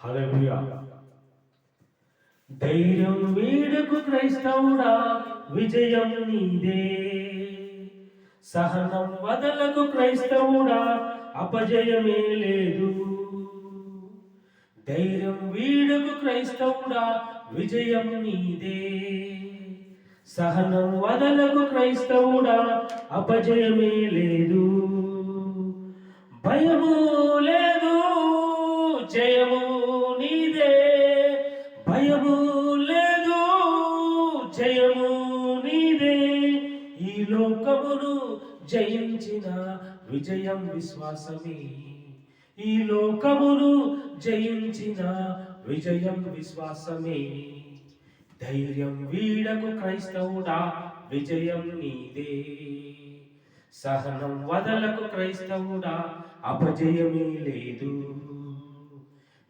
హల్లెలూయా. ధైర్యం వీడకు క్రైస్తవుడా, విజయం నీదే. సహనం వదలకు క్రైస్తవుడా, అపజయమే లేదు. ధైర్యం వీడకు క్రైస్తవుడా, విజయం నీదే. సహనం వదలకు క్రైస్తవుడా, అపజయమే లేదు. భయము లేదు, జయము నీదే. భయము లేదు, జయము నీదే. ఈ లోకమును జయించిన విజయం విశ్వాసమే. ఈ లోకమును జయించిన విజయం విశ్వాసమే. ధైర్యం వీడకు క్రైస్తవుడా, విజయం నీదే. సహనం వదలకు క్రైస్తవుడా, అపజయమే లేదు.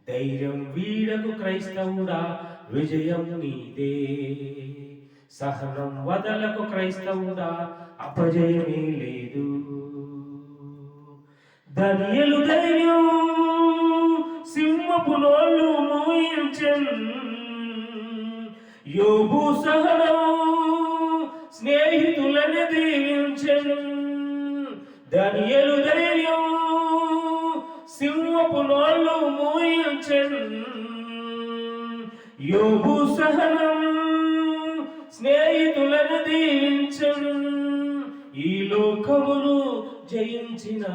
ధైర్యం వీడకు క్రైస్తవుడా, విజయం నీదే. సహనం వదలకు క్రైస్తవుడా, అపజయమే లేదు. దానియేలు ధైర్యం సింహపు నోళ్ళు మూయించెన్. యోబు సహనం స్నేహితులను దీవించెన్. దానియేలు ధైర్యం సింహపు నోళ్ళు మూయించెన్. యోబు సహనం స్నేహితులను దీవించెన్. ఈ లోకమును జయించిన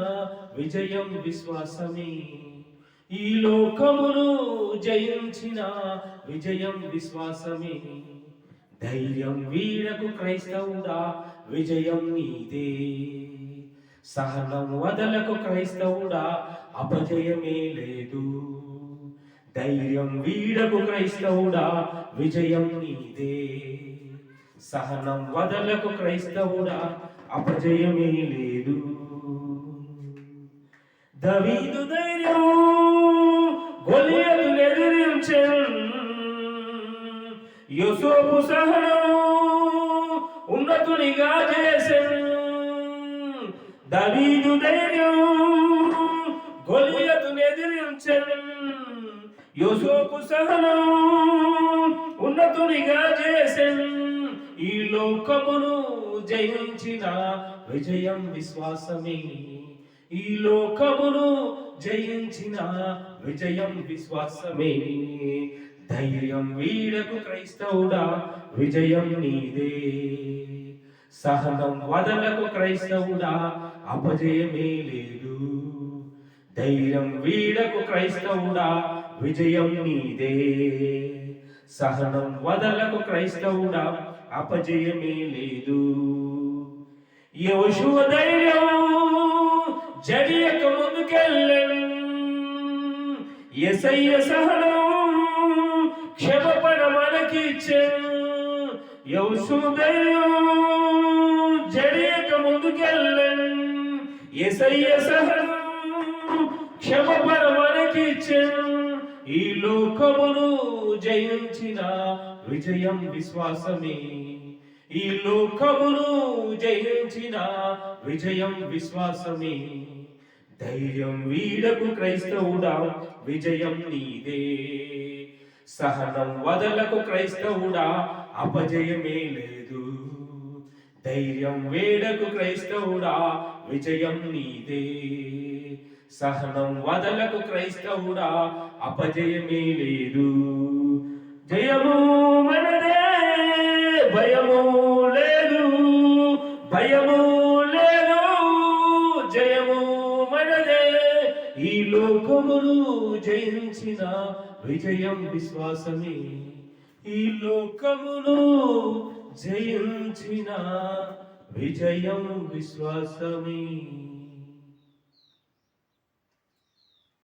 విజయం విశ్వాసమే. ఈ లోకమును జయించిన విజయం విశ్వాసమే. ధైర్యం వీడకు క్రైస్తవుడా, విజయం నీదే. సహనం వదలకు క్రైస్తవుడా, అపజయమే లేదు. ధైర్యం వీడకు క్రైస్తవుడా, విజయం నీదే. సహనం వదలకు క్రైస్తవుడా, అపజయమే లేదు. దావీదు ధైర్యం గొలియతును ఎదిరించెను. యోసేపు సహనం ఉన్నతునిగా చేసెను. దావీదు ధైర్యం గొలియతును ఎదిరించెను. యోసేపు సహనం ఉన్నతునిగా చేసెను. ఈ లోకమును జయించిన విజయం విశ్వాసమే. ఈ లోకమును జయించిన విజయం విశ్వాసమే. ధైర్యం వీడకు క్రైస్తవుడా, విజయం నీదే. సహనం వదలకు క్రైస్తవుడా, అపజయమే లేదు. ధైర్యం వీడకు క్రైస్తవుడా, విజయం నీదే. సహనం వదలకు క్రైస్తవుడా, అపజయమే లేదు. యోషువ ధైర్యం జడియక ముందుకెళ్ళెను. యేసయ్య సహనం క్షమాపణ మనకిచ్చెను. యోషువ ధైర్యం జడియక ముందుకెళ్ళెను. యేసయ్య సహనం క్షమాపణ మనకిచ్చెను. ఈ లోకమును జయించిన విజయం విశ్వాసమే. ఈ లోకమును జయించిన విజయం విశ్వాసమే. ధైర్యం వీడకు క్రైస్తవుడా, విజయం నీదే. సహనం వదలకు క్రైస్తవుడా, అపజయమే లేదు. ధైర్యం వీడకు క్రైస్తవుడా, విజయం నీదే. సహనం వదలకు క్రైస్తవుడా, అపజయమే లేదు. జయము మనదే, భయము లేదు. భయము లేదు, జయము మనదే. ఈ లోకమును జయించిన విజయం విశ్వాసమే. ఈ లోకమును జయించిన విజయం విశ్వాసమే.